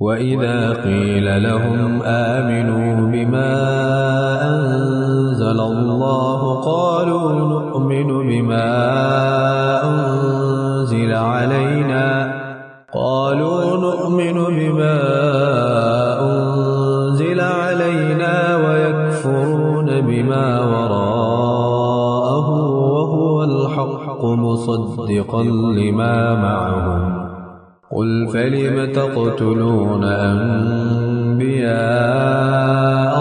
وَإِذَا قِيلَ لَهُمْ آمِنُوا بِمَا أَنزَلَ اللَّهُ قَالُوا نُؤْمِنُ بِمَا أُنزِلَ عَلَيْنَا وَيَكْفُرُونَ بِمَا وَرَاءَهُ وَهُوَ الْحَقُّ مُصَدِّقًا لِمَا مَعَهُمْ قُلْ فَلِمَ تَقْتُلُونَ أَنبِيَاءَ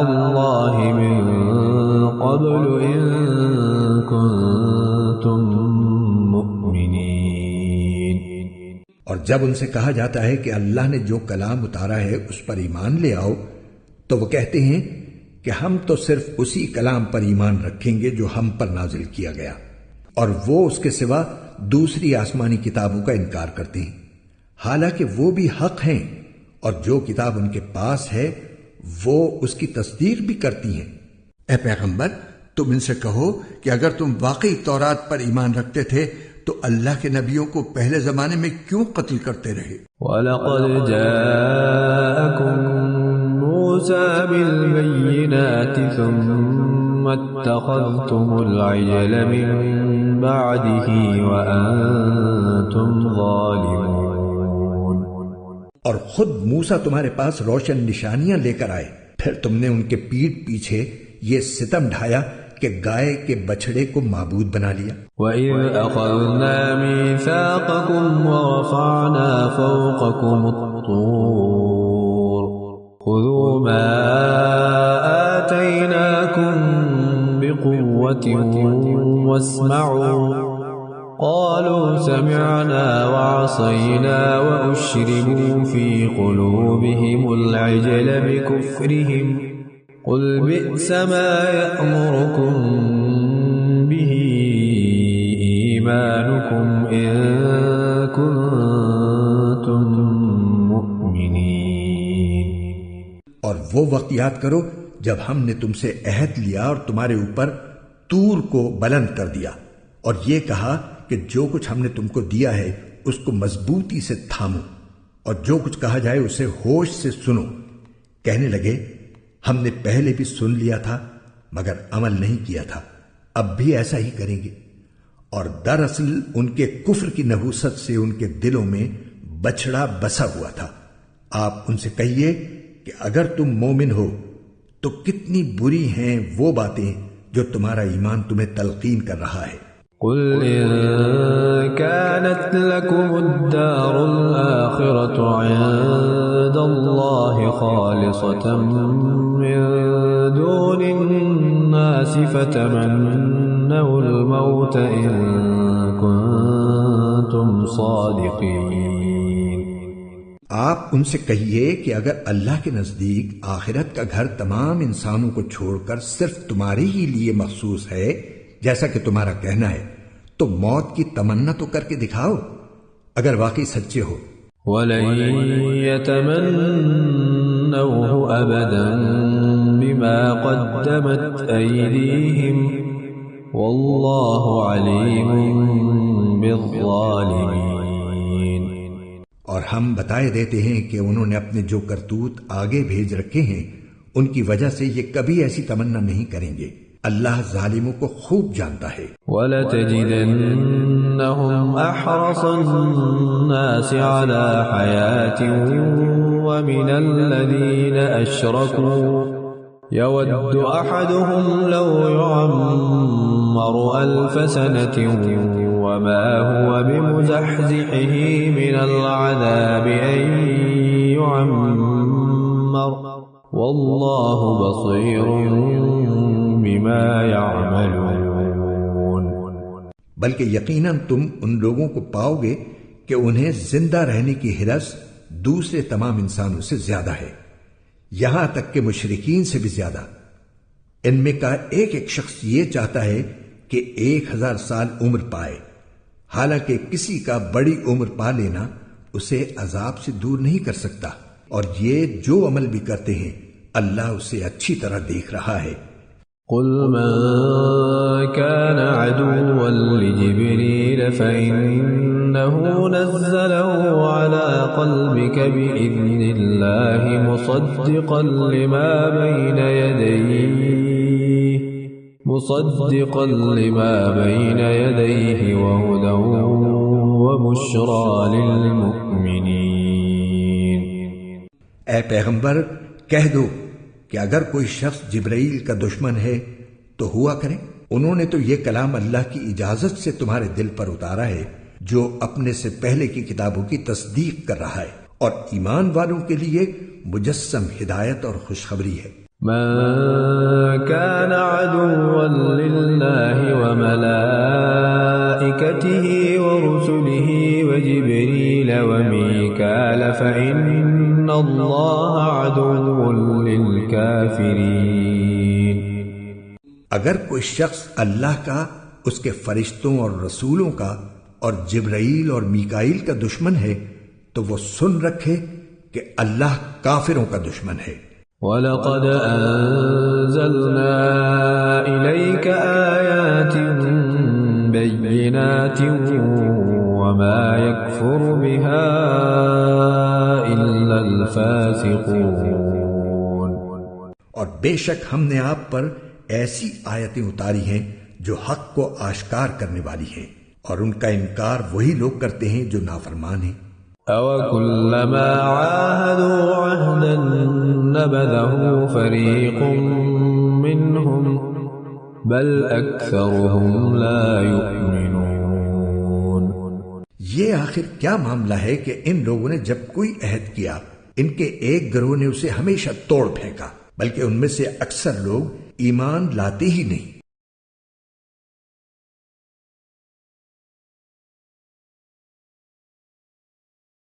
اللَّهِ مِن قَبْلُ إِن كُنتُم مُّؤْمِنِينَ۔ اور جب ان سے کہا جاتا ہے کہ اللہ نے جو کلام اتارا ہے اس پر ایمان لے آؤ، تو وہ کہتے ہیں کہ ہم تو صرف اسی کلام پر ایمان رکھیں گے جو ہم پر نازل کیا گیا، اور وہ اس کے سوا دوسری آسمانی کتابوں کا انکار کرتے ہیں، حالانکہ وہ بھی حق ہیں، اور جو کتاب ان کے پاس ہے وہ اس کی تصدیق بھی کرتی ہیں۔ اے پیغمبر، تم ان سے کہو کہ اگر تم واقعی تورات پر ایمان رکھتے تھے تو اللہ کے نبیوں کو پہلے زمانے میں کیوں قتل کرتے رہے؟ وَلَقَدْ جَاءَكُم مُوسَى بِالْبَيِّنَاتِ ثُمَّ اتَّخَذْتُمُ الْعِجْلَ مِن بَعْدِهِ وَأَنتُمْ ظَالِمُونَ۔ اور خود موسیٰ تمہارے پاس روشن نشانیاں لے کر آئے، پھر تم نے ان کے پیٹھ پیچھے یہ ستم ڈھایا کہ گائے کے بچھڑے کو معبود بنا لیا۔ وَإِذْ أَخَذْنَا مِيثَاقَكُمْ وَرَفَعْنَا فَوْقَكُمُ الطُّورَ خُذُوا مَا آتَيْنَاكُمْ بِقُوَّةٍ وَاسْمَعُوا قَالُوا سَمِعْنَا وَعَصَيْنَا وَأُشْرِبُوا فِي قُلُوبِهِمُ الْعِجْلَ بِكُفْرِهِمْ قُلْ بِئْسَ مَا يَأْمُرُكُمْ بِهِ إِيمَانُكُمْ إِن كُنتُم مُّؤْمِنِينَ۔ اور وہ وقت یاد کرو جب ہم نے تم سے عہد لیا اور تمہارے اوپر طور کو بلند کر دیا، اور یہ کہا کہ جو کچھ ہم نے تم کو دیا ہے اس کو مضبوطی سے تھامو، اور جو کچھ کہا جائے اسے ہوش سے سنو۔ کہنے لگے ہم نے پہلے بھی سن لیا تھا مگر عمل نہیں کیا تھا، اب بھی ایسا ہی کریں گے۔ اور دراصل ان کے کفر کی نحوست سے ان کے دلوں میں بچڑا بسا ہوا تھا۔ آپ ان سے کہیے کہ اگر تم مومن ہو تو کتنی بری ہیں وہ باتیں جو تمہارا ایمان تمہیں تلقین کر رہا ہے۔ قل إن كانت لكم الدار الآخرة عند الله خالصة من دون الناس فتمنوا الموت إن كنتم صادقين۔ آپ ان سے کہیے کہ اگر اللہ کے نزدیک آخرت کا گھر تمام انسانوں کو چھوڑ کر صرف تمہارے ہی لیے مخصوص ہے جیسا کہ تمہارا کہنا ہے، تو موت کی تمنا تو کر کے دکھاؤ اگر واقعی سچے ہو۔ وَلَن يَتَمَنَّوْهُ أَبَدًا بِمَا قَدَّمَتْ أَيْدِيهِمْ وَاللَّهُ عَلِيمٌ بِالظَّالِمِينَ۔ اور ہم بتائے دیتے ہیں کہ انہوں نے اپنے جو کرتوت آگے بھیج رکھے ہیں ان کی وجہ سے یہ کبھی ایسی تمنا نہیں کریں گے، اللہ ظالموں کو خوب جانتا ہے۔ وَلَتَجِدَنَّهُمْ أَحْرَصَ النَّاسِ عَلَى حَيَاةٍ وَمِنَ الَّذِينَ أَشْرَكُوا يَوَدُّ أَحَدُهُمْ لَوْ يُعَمَّرُ أَلْفَ سَنَةٍ وَمَا هُوَ بِمُزَحْزِحِهِ مِنَ الْعَذَابِ أَن يُعَمَّرَ وَاللَّهُ بَصِيرٌ بِمَا يَعْمَلُونَ۔ بلکہ یقیناً تم ان لوگوں کو پاؤ گے کہ انہیں زندہ رہنے کی ہرس دوسرے تمام انسانوں سے زیادہ ہے، یہاں تک کہ مشرکین سے بھی زیادہ۔ ان میں کا ایک ایک شخص یہ چاہتا ہے کہ 1000 سال عمر پائے، حالانکہ کسی کا بڑی عمر پا لینا اسے عذاب سے دور نہیں کر سکتا، اور یہ جو عمل بھی کرتے ہیں اللہ اسے اچھی طرح دیکھ رہا ہے۔ قل من كان عدوا لجبريل فإن إنه نزله على قلبك بإذن الله مصدقا لما بين يديه وهدى وبشرى للمؤمنين. اے پیغمبر کہہ دو کہ اگر کوئی شخص جبرائیل کا دشمن ہے تو ہوا کرے. انہوں نے تو یہ کلام اللہ کی اجازت سے تمہارے دل پر اتارا ہے جو اپنے سے پہلے کی کتابوں کی تصدیق کر رہا ہے اور ایمان والوں کے لیے مجسم ہدایت اور خوشخبری ہے. من كان عدوا لله وملائكته ورسله وجبريل وميكال فإن الله عدو للكافرين. اگر کوئی شخص اللہ کا، اس کے فرشتوں اور رسولوں کا اور جبرائیل اور میکائیل کا دشمن ہے تو وہ سن رکھے کہ اللہ کافروں کا دشمن ہے. وَلَقَدْ أَنزَلْنَا إِلَيْكَ آيَاتٍ بَيِّنَاتٍ وَمَا يَكْفُرُ بِهَا إِلَّا الْفَاسِقُونَ. اور بے شک ہم نے آپ پر ایسی آیتیں اتاری ہیں جو حق کو آشکار کرنے والی ہیں، اور ان کا انکار وہی لوگ کرتے ہیں جو نافرمان ہیں. أَوَكُلَّمَا عَاهَدُوا عَهْدًا نَبَذَهُ فَرِيقٌ مِّنْهُمْ بَلْ أَكْثَرُهُمْ لَا يُؤْمِنُونَ. یہ آخر کیا معاملہ ہے کہ ان لوگوں نے جب کوئی عہد کیا ان کے ایک گروہ نے اسے ہمیشہ توڑ پھینکا، بلکہ ان میں سے اکثر لوگ ایمان لاتے ہی نہیں.